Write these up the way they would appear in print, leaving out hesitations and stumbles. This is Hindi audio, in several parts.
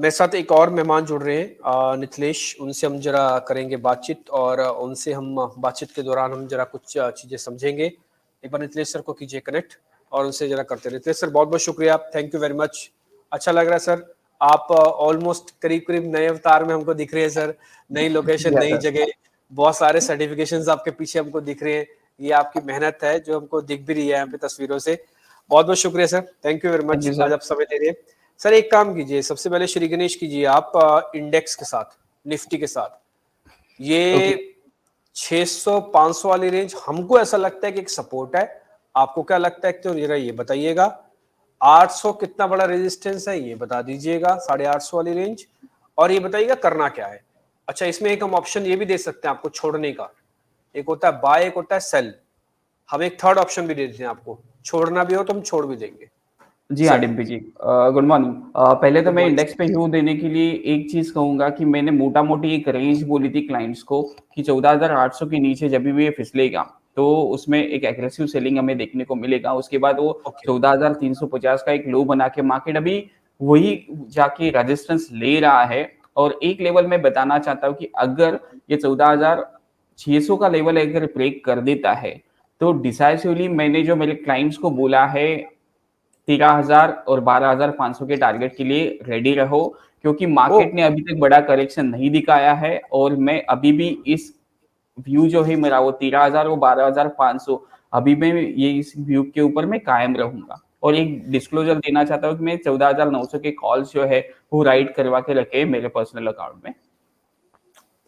मेरे साथ एक और मेहमान जुड़ रहे हैं, मिथिलेश। उनसे हम जरा करेंगे बातचीत और उनसे हम बातचीत के दौरान हम जरा कुछ चीजें समझेंगे। एक बार मिथिलेश सर को कीजिए कनेक्ट और उनसे जरा करते हैं। मिथिलेश सर, बहुत बहुत शुक्रिया, थैंक यू वेरी मच। अच्छा लग रहा है सर। आप ऑलमोस्ट करीब करीब नए अवतार में हमको दिख रहे हैं सर। नई लोकेशन, शुक्रिया नई सर। जगह, बहुत सारे सर्टिफिकेशंस आपके पीछे हमको दिख रहे हैं। ये आपकी मेहनत है जो हमको दिख भी रही है यहाँ पे तस्वीरों से। बहुत बहुत शुक्रिया sir, thank you very thank much, you आज सर। आप समय दे रहे हैं। सर एक काम कीजिए, सबसे पहले श्री गणेश कीजिए आप इंडेक्स के साथ, निफ्टी के साथ। ओके। ये 600 500 वाली रेंज हमको ऐसा लगता है कि एक सपोर्ट है। आपको क्या लगता है तो जरा ये बताइएगा। 800 कितना बड़ा रेजिस्टेंस है ये बता दीजिएगा, 850 वाली रेंज। और ये बताइएगा करना क्या है। अच्छा, इसमें एक हम ऑप्शन ये भी दे सकते हैं आपको छोड़ने का। एक होता है बाय, एक होता है सेल। हम एक थर्ड ऑप्शन भी दे देते हैं आपको, छोड़ना भी हो तो हम छोड़ भी देंगे। जी हाँ सर डिम्पी जी, गुड मॉर्निंग। पहले तो गुड मैं मॉर्निंग इंडेक्स सर। पे व्यू देने के लिए एक चीज कहूंगा कि मैंने मोटा मोटी एक रेंज बोली थी क्लाइंट्स को कि 14,800 के नीचे जब भी ये फिसलेगा तो उसमें एक एग्रेसिव सेलिंग हमें देखने को मिलेगा। उसके बाद वो ओके 14,350 का एक लो बना के मार्केट अभी वही जाके रेजिस्टेंस ले रहा है। और एक लेवल में बताना चाहता हूँ कि अगर ये 14,600 का लेवल अगर ब्रेक कर देता है तो डिसाइसिवली मैंने जो मेरे क्लाइंट्स को बोला है 13,000 और 12,500 के टारगेट के लिए रेडी रहो, क्योंकि ओ मार्केट ने अभी तक बड़ा करेक्शन नहीं दिखाया है। और मैं अभी भी इस व्यू जो है मेरा वो 13,000 और 12,500 अभी मैं ये इस व्यू के ऊपर मैं कायम रहूंगा। और एक डिस्क्लोजर देना चाहता हूँ कि मैं 14,900 के कॉल्स जो है वो राइट करवा के रखे मेरे पर्सनल अकाउंट में।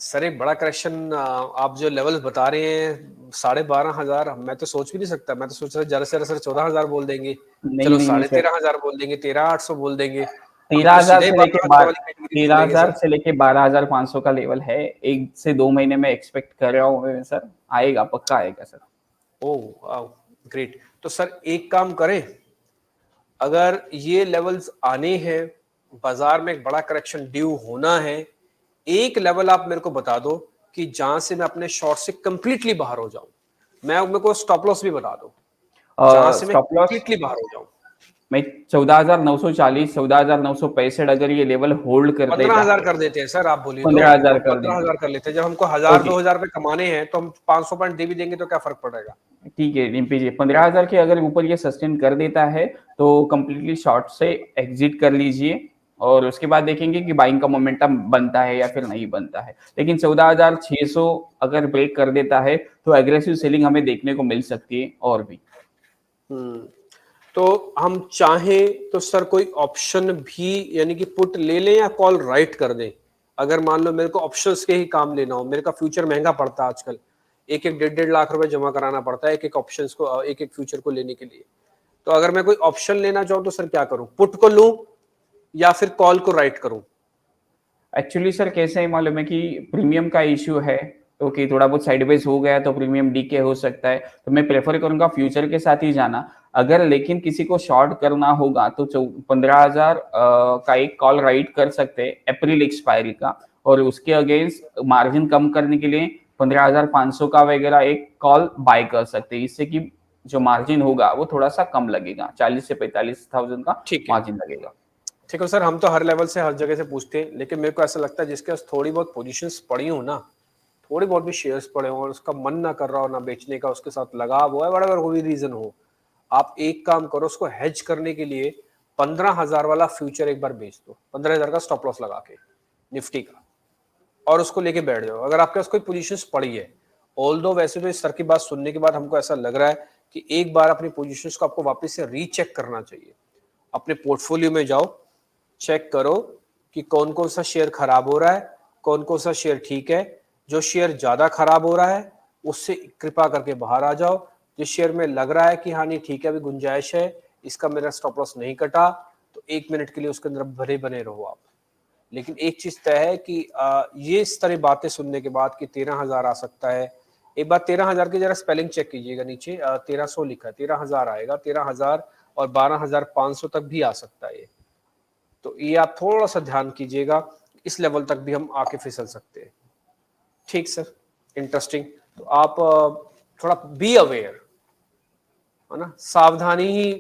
सर, एक बड़ा करेक्शन आप जो लेवल्स बता रहे हैं, 12,500, मैं तो सोच भी नहीं सकता। मैं तो सोच रहा ज्यादा से ज्यादा सर 14,000 बोल देंगे। नहीं चलो नहीं नहीं साढ़े सर, तेरह हजार बोल देंगे, 13,800 बोल देंगे। हम तेरह तो हजार सीधे ही से लेके 12,000 वाली कैटेगरी में तेरह चलेंगे हजार सर। से लेके 12,500 का लेवल है। 1 से 2 महीने में एक्सपेक्ट कर रहा हूँ मैं सर, आएगा पक्का आएगा सर। Oh great. तो सर एक काम करें, अगर ये लेवल्स आने हैं, बाजार में एक बड़ा करेक्शन ड्यू होना है, एक लेवल आप मेरे को बता दो कि जहां से मैं अपने शॉर्ट से कंप्लीटली बाहर हो जाऊं। मैं मेरे को स्टॉप लॉस भी बता दो जहां से मैं स्टॉप लॉस कंप्लीटली बाहर हो जाऊं। मैं 14,940, 14,965 अगर ये लेवल होल्ड कर पंद्रह देता हजार है। कर देते हैं सर, आप बोलिए तो 15,000 हम कर पंद्रह देंगे। हजार कर लेते हैं। जब हमको 1,000 ओके 2,000 पे कमाने हैं तो हम 500 पॉइंट दे भी देंगे तो क्या फर्क पड़ेगा। ठीक है रिम्पी जी, 15,000 के अगर ऊपर ये सस्टेन कर देता है तो कंप्लीटली शॉर्ट से एग्जिट कर लीजिए। और उसके बाद देखेंगे कि बाइंग का मोमेंटम बनता है या फिर नहीं बनता है। लेकिन 14,600 अगर ब्रेक कर देता है तो एग्रेसिव सेलिंग हमें देखने को मिल सकती है और भी। हम्म तो हम चाहें तो सर कोई ऑप्शन भी, यानी कि पुट ले लें या कॉल राइट कर दें। अगर मान लो मेरे को ऑप्शंस के ही काम लेना हो, मेरे का फ्यूचर महंगा पड़ता है आजकल। एक एक 1.5 लाख रुपए जमा कराना पड़ता है एक एक ऑप्शंस को, एक एक फ्यूचर को लेने के लिए। तो अगर मैं कोई ऑप्शन लेना चाहूँ तो सर क्या करूं, पुट को लूं या फिर कॉल को राइट करूं। एक्चुअली सर कैसे है मालूम है कि प्रीमियम का इश्यू है। तो कि थोड़ा बहुत साइडवेज हो गया तो प्रीमियम डीके हो सकता है, तो मैं प्रेफर करूंगा फ्यूचर के साथ ही जाना। अगर लेकिन किसी को शॉर्ट करना होगा तो 15,000 का एक कॉल राइट कर सकते हैं अप्रैल एक्सपायरी का। और उसके अगेंस्ट मार्जिन कम करने के लिए 15,500 का वगैरह एक कॉल बाय कर सकते हैं। इससे कि जो मार्जिन होगा वो थोड़ा सा कम लगेगा, 40 से 45,000 का ठीक है। मार्जिन लगेगा। ठीक है सर, हम तो हर लेवल से हर जगह से पूछते हैं, लेकिन मेरे को ऐसा लगता है जिसके पास थोड़ी बहुत पोजीशंस पड़ी हो ना, थोड़ी बहुत भी शेयर्स पड़े हो और उसका मन ना कर रहा हो ना बेचने का, उसके साथ लगाव हो, बड़ा कोई रीजन हो, आप एक काम करो, उसको हेज करने के लिए 15,000 वाला फ्यूचर एक बार बेच दो, 15,000 का स्टॉप लॉस लगा के निफ्टी का, और उसको लेके बैठ जाओ अगर आपके पास कोई पोजीशंस पड़ी है। ऑल दो वैसे तो इस सर की बात सुनने के बाद हमको ऐसा लग रहा है कि एक बार अपनी पोजीशंस को आपको वापस से रीचेक करना चाहिए। अपने पोर्टफोलियो में जाओ, चेक करो कि कौन कौन सा शेयर खराब हो रहा है, कौन कौन सा शेयर ठीक है। जो शेयर ज्यादा खराब हो रहा है उससे कृपा करके बाहर आ जाओ। जिस शेयर में लग रहा है कि हाँ नहीं ठीक है, अभी गुंजाइश है, इसका मेरा स्टॉप लॉस नहीं कटा, तो 1 मिनट के लिए उसके अंदर भरे बने रहो आप। लेकिन एक चीज तय है कि ये इस तरह बातें सुनने के बाद कि 13,000 आ सकता है, एक बार 13,000 की जरा स्पेलिंग चेक कीजिएगा, नीचे 1300 लिखा है, 13,000 आएगा, 13,000 और 12,500 तक भी आ सकता है ये। तो ये आप थोड़ा सा ध्यान कीजिएगा, इस लेवल तक भी हम आके फिसल सकते हैं। ठीक सर, इंटरेस्टिंग। तो आप थोड़ा बी अवेयर, है ना, सावधानी ही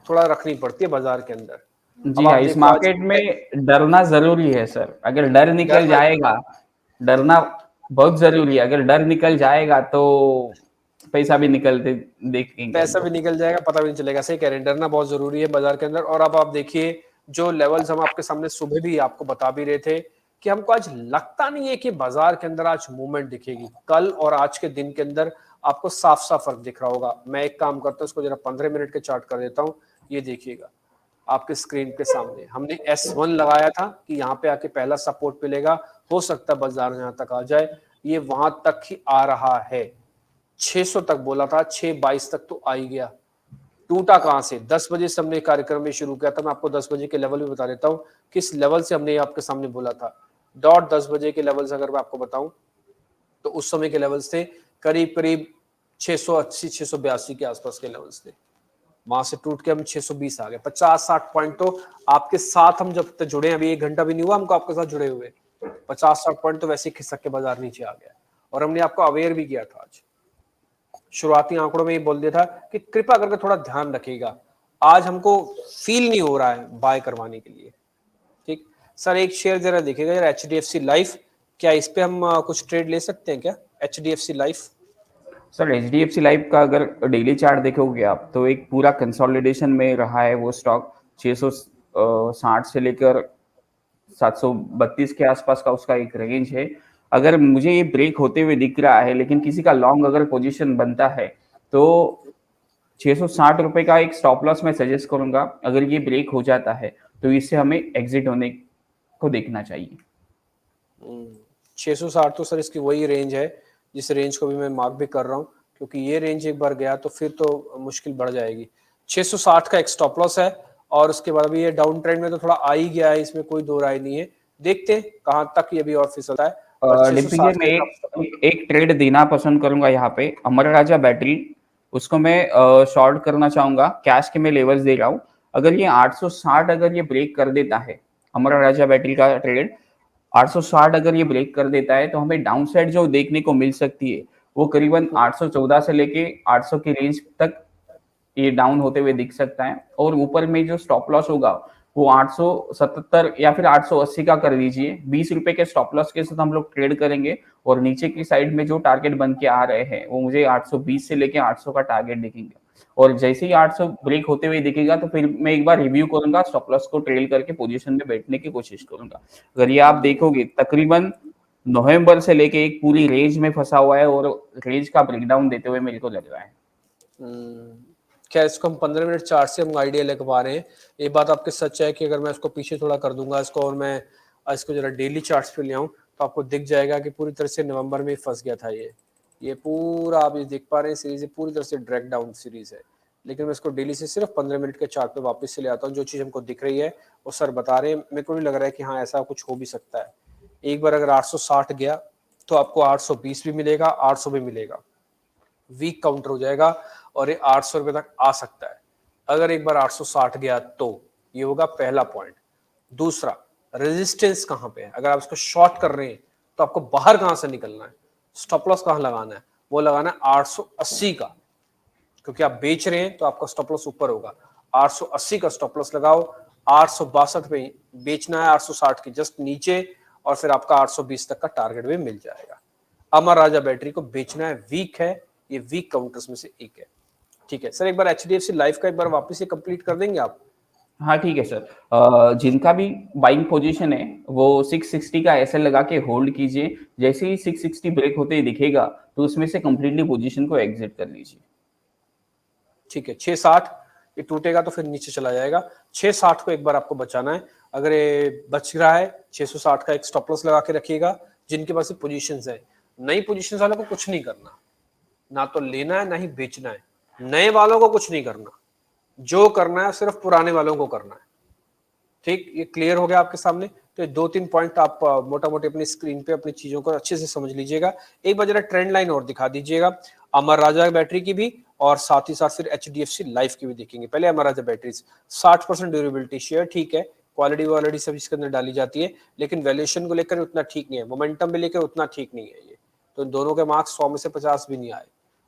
थोड़ा रखनी पड़ती है बाजार के अंदर। जी अब आप हाँ, इस देखो आज मार्केट में डरना ज़रूरी है सर। अगर डर निकल डरना जाएगा, डरना बहुत ज़रूरी है। अगर डर निकल जाएगा तो पैसा भी निकलते देखेंगे हम पैसा भी लोग। निकल जाएगा, पता भी नहीं चलेगा। सही कह रहे हैं, डरना बहुत जरूरी है बाजार के अंदर। और अब आप देखिए जो लेवल्स हम आपके सामने सुबह भी आपको बता भी रहे थे कि हमको आज लगता नहीं है कि बाजार के अंदर आज मूवमेंट दिखेगी। कल और आज के दिन के अंदर आपको साफ साफ फर्क दिख रहा होगा। मैं एक काम करता हूँ, इसको जरा 15 मिनट के चार्ट कर देता हूँ। ये देखिएगा आपके स्क्रीन के सामने हमने S1 लगाया था कि यहाँ पे आके पहला सपोर्ट मिलेगा, हो सकता है बाजार यहाँ तक आ जाए। ये वहां तक ही आ रहा है, 600 तक बोला था, 622 तक तो आ ही गया। टूटा कहां से? 10 बजे से हमने कार्यक्रम में शुरू किया था। मैं आपको 10 बजे के लेवल भी बता देता हूं, किस लेवल से हमने आपके सामने बोला था। डॉट 10 बजे के लेवल्स अगर मैं आपको बताऊं तो उस समय के लेवल्स थे करीब करीब 680 682 के आसपास के लेवल्स थे। वहां से टूट के हम 620 आ गए। 50-60 पॉइंट तो आपके साथ हम जब तक जुड़े, अभी 1 घंटा भी नहीं हुआ हमको आपके साथ जुड़े हुए, 50-60 पॉइंट तो वैसे ही खिसक के बाजार नीचे आ गया। और हमने आपको अवेयर भी किया था आज, शुरुआती आंकड़ों में ये बोल दिया था कि कृपया करके थोड़ा ध्यान रखिएगा, आज हमको फील नहीं हो रहा है बाय करवाने के लिए। ठीक सर, एक शेयर जरा देखिएगा यार, HDFC लाइफ, क्या इस पे हम कुछ ट्रेड ले सकते हैं क्या? HDFC life sir HDFC life का अगर डेली चार्ट देखोगे आप तो एक पूरा कंसोलिडेशन में रहा है वो स्टॉक। 660 से लेकर 732 के आसपास का उसका एक रेंज है। अगर मुझे ये ब्रेक होते हुए दिख रहा है, लेकिन किसी का लॉन्ग अगर पोजीशन बनता है तो 660 रुपए का एक स्टॉप लॉस मैं सजेस्ट करूंगा। अगर ये ब्रेक हो जाता है तो इससे हमें एग्जिट होने को देखना चाहिए। 660 तो सर इसकी वही रेंज है जिस रेंज को भी मैं मार्क भी कर रहा हूँ, क्योंकि ये रेंज एक बार गया तो फिर तो मुश्किल बढ़ जाएगी। 660 का एक स्टॉप लॉस है, और उसके बाद भी ये डाउन ट्रेंड में तो थोड़ा आ ही गया है, इसमें कोई दो राय नहीं है। देखते हैं कहां तक ये भी और फिसलता है। और डिम्पिंगे 660 में के एक ट्रेड देना पसंद करूंगा यहाँ पे, अमर राजा बैटरी। उसको मैं शॉर्ट करना चाहूंगा, कैश के मैं लेवल्स दे रहा हूँ। अगर ये 860 अगर ये ब्रेक कर देता है, अमर राजा बैटरी का ट्रेड 860 अगर ये ब्रेक कर देता है तो हमें डाउन साइड जो देखने को मिल सकती है वो करीबन 814 से लेके 800 की रेंज तक ये डाउन होते हुए दिख सकता है। और ऊपर में जो स्टॉप लॉस होगा वो 877 या फिर 880 का कर दीजिए। 20 रुपए के स्टॉप लॉस के साथ हम लोग ट्रेड करेंगे। और नीचे की साइड में जो टारगेट बन के आ रहे हैं वो मुझे 820 से लेके 800 का टारगेट दिखेंगे। और जैसे ही 800 ब्रेक होते हुए दिखेगा तो फिर मैं एक बार रिव्यू करूंगा, स्टॉप लॉस को ट्रेल करके पोजीशन में बैठने की कोशिश करूंगा। अगर ये आप देखोगे तकरीबन नवंबर से लेके एक पूरी रेंज में फंसा हुआ है और रेंज का ब्रेकडाउन देते हुए मेरे को लग रहा है। क्या इसको हम 15 मिनट चार्ट से हम आइडिया लग पा रहे हैं? ये बात आपके सच है कि अगर मैं इसको पीछे थोड़ा कर दूंगा इसको, और मैं इसको जरा डेली चार्ट्स पे ले आऊं, तो आपको दिख जाएगा कि पूरी तरह से नवंबर में फंस गया था ये पूरा आप ये देख पा रहे हैं सीरीज पूरी तरह से ड्रैग डाउन सीरीज है। लेकिन मैं इसको डेली से सिर्फ 15 मिनट के चार्ट पे वापस से ले आता हूँ। जो चीज़ हमको दिख रही है वो सर बता रहे हैं, मेरे को नहीं लग रहा है कि हाँ ऐसा कुछ हो भी सकता है। एक बार अगर 860 गया तो आपको 820 भी मिलेगा, 800 भी मिलेगा, वीक काउंटर हो जाएगा और ये 800 रुपए तक आ सकता है। अगर एक बार 860 गया तो ये होगा पहला पॉइंट। दूसरा, रेजिस्टेंस कहां पे है? अगर आप इसको शॉर्ट कर रहे हैं तो आपको बाहर कहां से निकलना है, स्टॉप लॉस कहां लगाना है? वो लगाना है 880 का, क्योंकि आप बेच रहे हैं तो आपका स्टॉप लॉस ऊपर होगा। 880 का स्टॉप लॉस लगाओ, 862 पे बेचना है, 860 के जस्ट नीचे, और फिर आपका 820 तक का टारगेट भी मिल जाएगा। अमर राजा बैटरी को बेचना है, वीक है, ये वीक काउंटर्स में से एक है। ठीक है सर, एक बार HDFC लाइफ का एक बार वापस से कंप्लीट कर देंगे आप? हाँ ठीक है सर। जिनका भी बाइंग पोजीशन है वो 660 का एसएल लगा के होल्ड कीजिए। जैसे ही 660 ब्रेक होते ही दिखेगा तो उसमें से कंप्लीटली पोजीशन को एग्जिट कर लीजिए। ठीक है, 660 ये टूटेगा तो फिर नीचे चला जाएगा। 660 को एक बार आपको बचाना है। अगर ये बच रहा है 660 का एक स्टॉप लॉस लगा के रखिएगा। जिनके पास पोजीशंस है, नई पोजीशंस वालों को कुछ नहीं करना, ना तो लेना है ना ही बेचना है। नए वालों को कुछ नहीं करना, जो करना है सिर्फ पुराने वालों को करना है। ठीक, ये क्लियर हो गया आपके सामने? तो ये 2-3 पॉइंट आप मोटा मोटी अपनी स्क्रीन पे अपनी चीजों को अच्छे से समझ लीजिएगा। एक बार जरा ट्रेंड लाइन और दिखा दीजिएगा अमर राजा बैटरी की भी, और साथ ही साथ फिर HDFC लाइफ की भी देखेंगे। पहले अमर राजा बैटरीज 60% ड्यूरेबिलिटी शेयर, ठीक है, क्वालिटी वालिटी सब इसके अंदर डाली जाती है, लेकिन वैल्यूएशन को लेकर उतना ठीक नहीं है, मोमेंटम भी लेकर उतना ठीक नहीं है। ये तो दोनों के मार्क्स 100 में से 50 भी नहीं आए,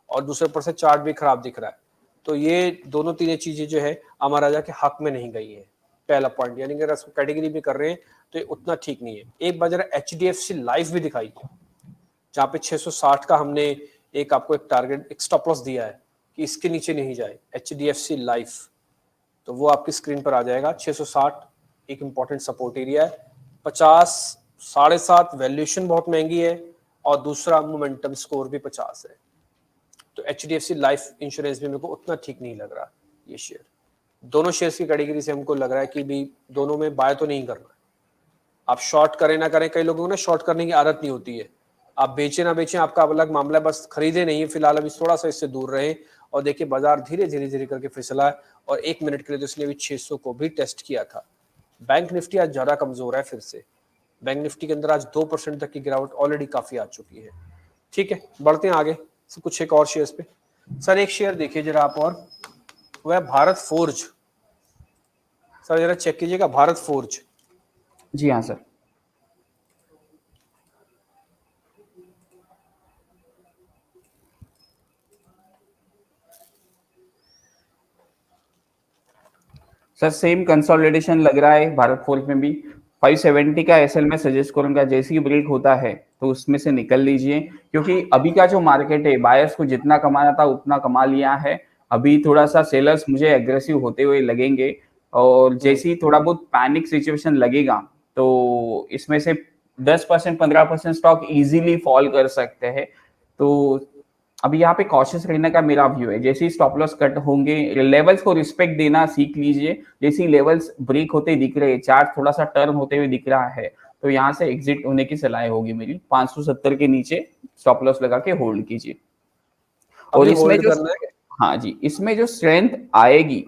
और दूसरे पर से चार्ट भी खराब दिख रहा है। तो ये दोनों तीनों चीजें जो है अमर राजा के हक में नहीं गई है। पहला पॉइंट, यानी कि अगर इसको कैटेगरी में कर रहे हैं तो ये उतना ठीक नहीं है। एक बार जरा HDFC लाइफ भी दिखाइए, जहाँ पे 660 का हमने एक आपको एक टारगेट, एक स्टॉप लॉस दिया है कि इसके नीचे नहीं जाए, HDFC लाइफ, तो वो आपकी स्क्रीन पर आ जाएगा। 660 एक इंपॉर्टेंट सपोर्ट एरिया है। 50 7.5 वैल्यूएशन बहुत महंगी है, और दूसरा मोमेंटम स्कोर भी 50 है। तो HDFC लाइफ इंश्योरेंस भी मेरे को उतना ठीक नहीं लग रहा ये शेयर। दोनों शेयर्स की कैटेगरी से हमको लग रहा है कि भी दोनों में बाय तो नहीं करना है। आप शॉर्ट करें ना करें, कई लोगों को ना शॉर्ट करने की आदत नहीं होती है, आप बेचे ना बेचें आपका अलग मामला है, बस खरीदे नहीं फिलहाल, अभी थोड़ा सा इससे दूर रहे। और देखिए बाजार धीरे धीरे धीरे करके फिसला है, और 1 मिनट के लिए तो इसने अभी 600 को भी टेस्ट किया था। बैंक निफ्टी आज ज्यादा कमजोर है फिर से, बैंक निफ्टी के अंदर आज 2% तक की गिरावट ऑलरेडी काफी आ चुकी है। ठीक है, बढ़ते हैं आगे से कुछ एक और शेयर्स पे। सर एक शेयर देखिए जरा आप, और वो है भारत फोर्ज। सर जरा चेक कीजिएगा भारत फोर्ज। जी हाँ सर। सर सेम कंसोलिडेशन लग रहा है भारत फोर्ज में भी। 570 का एसएल में सजेस्ट करूंगा, जैसे ही ब्रेक होता है तो उसमें से निकल लीजिए, क्योंकि अभी का जो मार्केट है बायर्स को जितना कमाना था उतना कमा लिया है। अभी थोड़ा सा सेलर्स मुझे एग्रेसिव होते हुए लगेंगे, और जैसे ही थोड़ा बहुत पैनिक सिचुएशन लगेगा तो इसमें से 10% 15% स्टॉक इजीली फॉल कर सकते हैं। तो अभी यहाँ पे कॉशियस रहने का मेरा व्यू है। जैसे ही स्टॉप लॉस कट होंगे, लेवल्स को रिस्पेक्ट देना सीख लीजिए। जैसे ही लेवल्स ब्रेक होते दिख रहे हैं, चार्ट थोड़ा सा टर्न होते हुए दिख रहा है, तो यहाँ से एग्जिट होने की सलाह होगी मेरी। 570 के नीचे स्टॉप लॉस लगा के होल्ड कीजिए। और अभी इसमें होल्ड जो, करना है। हाँ जी, इसमें जो स्ट्रेंथ आएगी,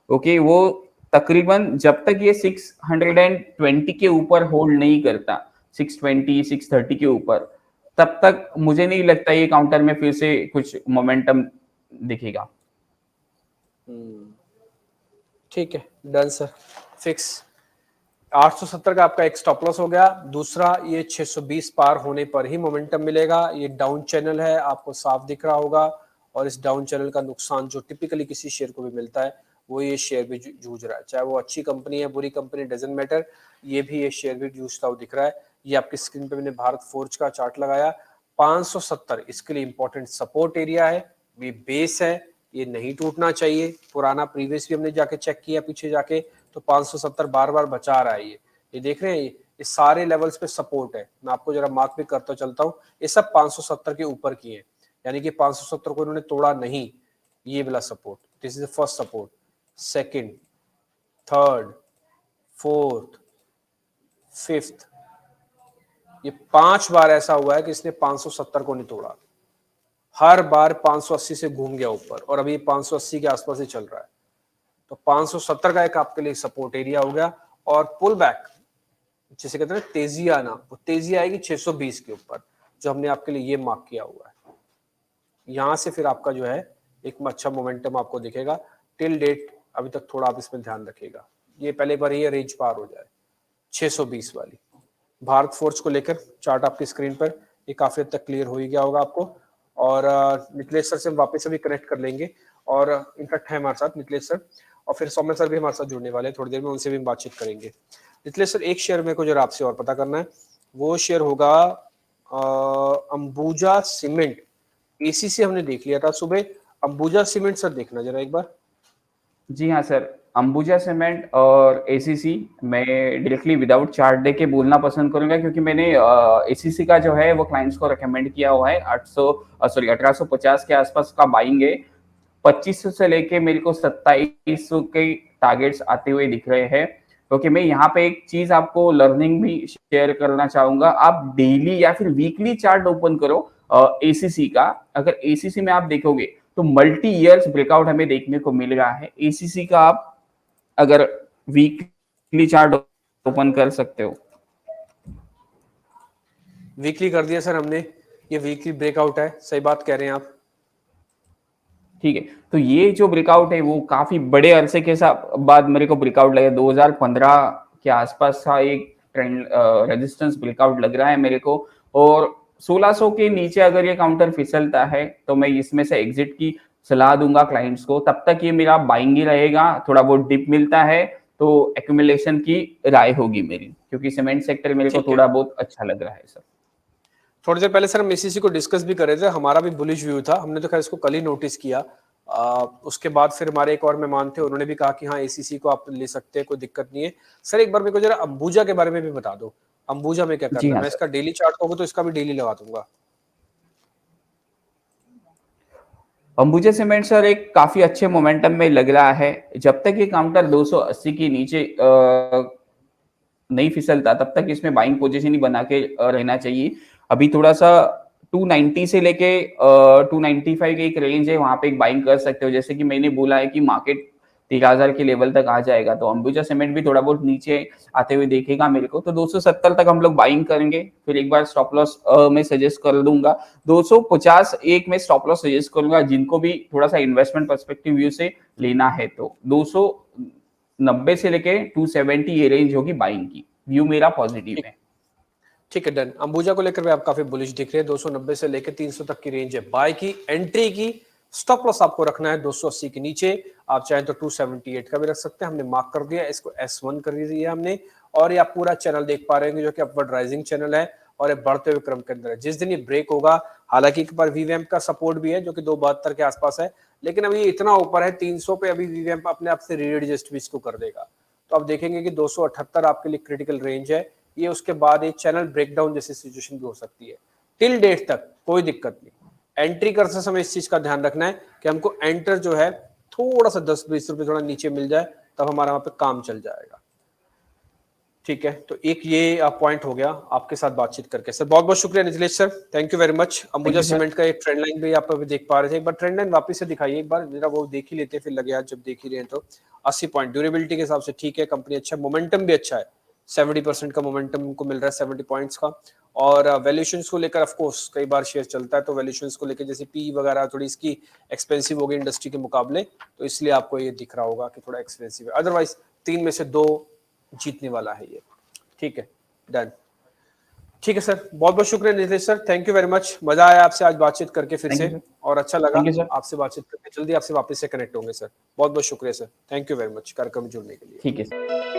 ओके, वो तकरीबन जब तक ये 620 के ऊपर होल्ड नहीं करता, 620 630 के ऊपर, तब तक मुझे नहीं लगता ये काउंटर में फिर से कुछ मोमेंटम दिखेगा। ठीक है, डन सर, फिक्स। 870 का आपका एक स्टॉप लॉस हो गया। दूसरा, ये 620 पार होने पर ही मोमेंटम मिलेगा। ये डाउन चैनल है, आपको साफ दिख रहा होगा, और इस डाउन चैनल का नुकसान जो टिपिकली किसी शेयर को भी मिलता है, वो ये शेयर भी जूझ रहा है। चाहे वो अच्छी कंपनी है बुरी कंपनी डजंट मैटर, ये भी ये शेयर भी जूझता हुआ दिख रहा है। ये आपकी स्क्रीन पे मैंने भारत फोर्ज का चार्ट लगाया। 570 इसके लिए इंपॉर्टेंट सपोर्ट एरिया है, ये बेस है, ये नहीं टूटना चाहिए। पुराना प्रीवियस भी हमने जाके चेक किया पीछे जाके, तो 570 बार बार बचा रहा है। ये देख रहे हैं, ये सारे लेवल्स पे सपोर्ट है। मैं आपको जरा मार्क भी करता चलता हूँ, ये सब 570 के ऊपर की है, यानी कि 570 को इन्होंने तोड़ा नहीं। ये वाला support, this is the first support, second, third, fourth, fifth, ये 5 बार ऐसा हुआ है कि इसने 570 को नहीं तोड़ा। हर बार 580 से घूम गया ऊपर, और अभी 580 के आसपास ही चल रहा है। तो 570 का एक आपके लिए सपोर्ट एरिया हो गया। और पुल बैक, जिसे कहते हैं तेजी आना, वो तेजी आएगी 620 के ऊपर, जो हमने आपके लिए ये मार्क किया हुआ है। यहां से फिर आपका जो है एक अच्छा मोमेंटम आपको दिखेगा। टिल डेट अभी तक थोड़ा आप इसमें ध्यान रखिएगा, ये पहले बार ये रेंज पार हो जाए 620 वाली। भारत फोर्ज को लेकर चार्ट आपकी स्क्रीन पर, ये काफी हद तक क्लियर हो ही गया होगा आपको। और निखिलेश सर से हम वापस अभी कनेक्ट कर लेंगे, और इनफैक्ट है हमारे साथ निखिलेश सर, और फिर सौम्य सर भी हमारे साथ जुड़ने वाले हैं थोड़ी देर में, उनसे भी हम बातचीत करेंगे। निखिलेश सर, एक शेयर मेरे को जरा आपसे और पता करना है, वो शेयर होगा अंबुजा सीमेंट। एसीसी हमने देख लिया था सुबह, अंबुजा सीमेंट सर देखना जरा एक बार। जी हाँ सर, अंबुजा सीमेंट और एसीसी मैं डायरेक्टली विदाउट चार्ट दे के बोलना पसंद करूंगा, क्योंकि मैंने एसीसी का जो है वो क्लाइंट्स को रेकमेंड किया हुआ है। 1850 के आसपास का बाइंग है। 2500 से लेके मेरे को 2700 के टारगेट्स आते हुए दिख रहे हैं। क्योंकि मैं यहाँ पे एक चीज आपको लर्निंग भी शेयर करना चाहूंगा। आप डेली या फिर वीकली चार्ट ओपन करो एसीसी का। अगर एसीसी में आप देखोगे तो मल्टी ईयर्स ब्रेकआउट हमें देखने को मिल रहा है। एसीसी का आप अगर वीकली चार्ट ओपन कर सकते हो। वीकली कर दिया सर हमने, ये वीकली ब्रेकआउट है, सही बात कह रहे हैं आप। ठीक है, तो ये जो ब्रेकआउट है वो काफी बड़े अरसे के बाद मेरे को ब्रेकआउट लगा। 2015 के आसपास का एक ट्रेंड रेजिस्टेंस ब्रेकआउट लग रहा है मेरे को। और 1600 के नीचे अगर ये काउंटर फिसलता है तो मैं इसमें से एग्जिट की सलाह दूंगा क्लाइंट्स को। तब तक ये मेरा बाइंग ही रहेगा। थोड़ा बहुत डिप मिलता है तो एक्यूमुलेशन की राय होगी मेरी, क्योंकि सीमेंट सेक्टर मेरे को ठीक है। थोड़ा बहुत अच्छा लग रहा है सर। थोड़ी देर पहले सर हम एसीसी को डिस्कस भी कर रहे थे, हमारा भी बुलिश व्यू था, हमने तो खैर इसको कल ही नोटिस किया। उसके बाद फिर हमारे एक और मेहमान थे, उन्होंने भी कहा कि हाँ एसीसी को आप ले सकते हैं, कोई दिक्कत नहीं है। सर एक बार मेरे को जरा अंबुजा के बारे में भी बता दो, अंबुजा में क्या जी करना है? हाँ मैं सर। इसका डेली चार्ट होगा तो इसका भी डेली लगा दूंगा। अंबुजा सीमेंट सर एक काफी अच्छे मोमेंटम में लग रहा है। जब तक ये काउंटर 280 के नीचे नहीं फिसलता तब तक इसमें बाइंग पोजीशन ही बना के रहना चाहिए। अभी थोड़ा सा 290 से लेके 295 के एक रेंज है, वहां पे एक बाइंग कर सकते हो। जैसे कि मैंने बोला है कि मार्केट 13,000 के लेवल तक आ जाएगा, तो अंबुजा सीमेंट भी थोड़ा बहुत नीचे आते हुए देखेगा मेरे को, तो 270 तक हम लोग बाइंग करेंगे। फिर एक बार स्टॉप लॉस मैं सजेस्ट कर दूंगा 250 एक में स्टॉप लॉस सजेस्ट करूंगा, जिनको भी थोड़ा सा इन्वेस्टमेंट पर्सपेक्टिव व्यू से लेना है। तो 290 से लेके 270 ये रेंज होगी बाइंग की, व्यू मेरा पॉजिटिव ठीक है। ठीक है, डन। अंबुजा को लेकर भी आप काफी बुलिश दिख रहे हैं, 290 से लेकर 300 तक की रेंज है बाय की, एंट्री की। स्टॉप लॉस आपको रखना है 280 के नीचे, आप चाहें तो 278 का भी रख सकते हैं, हमने मार्क कर दिया इसको, S1 कर दिया हमने। और ये आप पूरा चैनल देख पा रहे हैं जो कि अपवर्ड राइजिंग चैनल है और ये बढ़ते हुए क्रम के अंदर है। जिस दिन ये ब्रेक होगा, हालांकि एक बार वीवैम्प का सपोर्ट भी है जो कि 272 के आसपास है, लेकिन अभी इतना ऊपर है 300 पे, अभी वीवैम्प अपने आप से रीएडजस्ट भी इसको कर देगा। तो आप देखेंगे कि 278 आपके लिए क्रिटिकल रेंज है। ये उसके बाद एक चैनल ब्रेकडाउन जैसी सिचुएशन भी हो सकती है। टिल डेट तक कोई दिक्कत नहीं, एंट्री करते समय इस चीज का ध्यान रखना है कि हमको एंटर जो है थोड़ा सा 10-20 रुपए थोड़ा नीचे मिल जाए, तब हमारा वहां पे काम चल जाएगा। ठीक है, तो एक ये पॉइंट हो गया आपके साथ बातचीत करके। सर बहुत बहुत शुक्रिया Nitilesh sir, thank you very much. Thank Ambuja you sir. Cement का एक ट्रेंड लाइन भी आप अभी देख पा रहे थे, एक बार ट्रेंड लाइन वापस से दिखाइए एक बार जरा, वो देख ही लेते हैं फिर लगे यार जब देख ही रहे हैं तो। 80 पॉइंट ड्यूरेबिलिटी के हिसाब से ठीक है, कंपनी अच्छा, मोमेंटम भी अच्छा है, 70% का मोमेंटम को मिल रहा है 70 पॉइंट्स का। और वैल्यूएशंस को लेकर ऑफ कोर्स कई बार शेयर चलता है, तो वैल्यूएशंस को लेकर जैसे पी वगैरह थोड़ी इसकी एक्सपेंसिव हो गई इंडस्ट्री के मुकाबले, तो इसलिए आपको ये दिख रहा होगा कि थोड़ा एक्सपेंसिव है। अदरवाइज 3 में से 2 जीतने वाला है ये। ठीक है, डन। ठीक है सर, बहुत बहुत शुक्रिया Nitesh sir, thank you very much. मजा आया आपसे आज बातचीत करके फिर थैंक से, यू सर। और अच्छा लगा थैंक यू सर। आपसे बातचीत करके। जल्दी आपसे वापस से कनेक्ट होंगे सर, बहुत बहुत शुक्रिया sir, thank you very much कार्यक्रम में जुड़ने के लिए। ठीक है सर।